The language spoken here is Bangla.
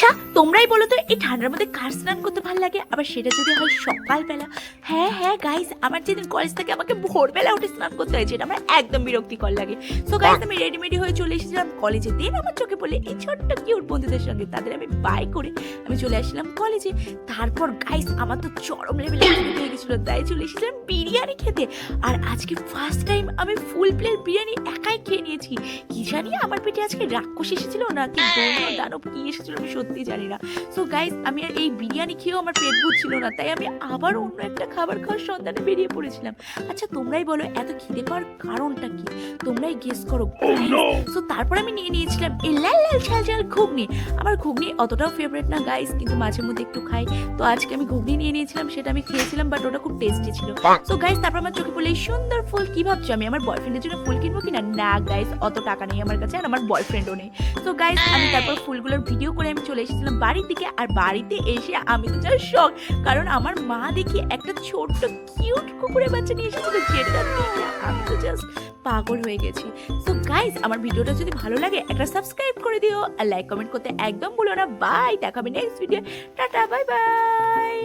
আচ্ছা তোমরাই বলো তো এই ঠান্ডার মধ্যে কার স্নান করতে ভালো লাগে, আবার সেটা যদি হয় সকালবেলা। হ্যাঁ হ্যাঁ গাইস, আমার যেদিন কলেজ থেকে আমাকে ভোরবেলা উঠে স্নান করতে হয়, যেটা আমার একদম বিরক্তিকর লাগে। সো গাইস আমি রেডিমেডি হয়ে চলে এসেছিলাম কলেজে। দেন আমার চোখে পড়লে এই ছোট্ট কিউট বন্ধুদের সঙ্গে, তাদের আমি বাই করে আমি চলে আসলাম কলেজে। তারপর গাইস আমার তো চরম লেভেলে হয়ে গেছিলো, তাই চলে এসেছিলাম বিরিয়ানি খেতে। আর আজকে ফার্স্ট টাইম আমি ফুল প্লেট বিরিয়ানি একাই খেয়ে নিয়েছি। কি জানি আমার পেটে আজকে রাক্ষস এসেছিল নাকি দৈন্য দানব কি এসেছিল আমি সত্যি জানি না। সো গাইস আমি আর এই বিরিয়ানি খেয়েও আমার পেট ভরছিল না, তাই আমি আবার অন্য একটা খাবার খাওয়ার সন্ধানে বেরিয়ে পড়েছিলাম। আচ্ছা তোমরাই বলো এত খিদে পাওয়ার কারণটা কি, তোমরাই গেস করো। সো তারপর আমি নিয়ে নিয়েছিলাম এই লাল লাল ঝাল ঝাল ঘুগনি। আমার ঘুগনি অতটাও ফেভারিট না গাইস, কিন্তু মাঝে মধ্যে একটু খাই। তো আজকে আমি ঘুগনি নিয়ে নিয়েছিলাম, সেটা আমি খেয়েছিলাম, বাট ওটা খুব টেস্টি ছিল। সো গাইস তারপর আমার চোখে পড়লে এই সুন্দর ফুল। কি ভাবছো আমি আমার বয়ফ্রেন্ডের জন্য ফুল কিনবো কিনা? না গাইস, অত টাকা নেই আমার কাছে, আর আমার বয়ফ্রেন্ডও নেই। তো গাইস আমি তারপর ফুলগুলোর ভিডিও করে আমি চলে এসেছিলাম বাড়ির দিকে। আর বাড়িতে এসে আমি তো যা শখ, কারণ আমার মা দেখি একটা ছোট্ট কিউট কুকুরের বাচ্চা নিয়ে এসেছিল, যেটা দেখে আমি তো জাস্ট পাগল হয়ে গেছি। সো গাইস আমার ভিডিওটা যদি ভালো লাগে একটা সাবস্ক্রাইব করে দিও, আর লাইক কমেন্ট করতে একদম ভুলো না। বাই, দেখাবে next video. Tata, bye bye.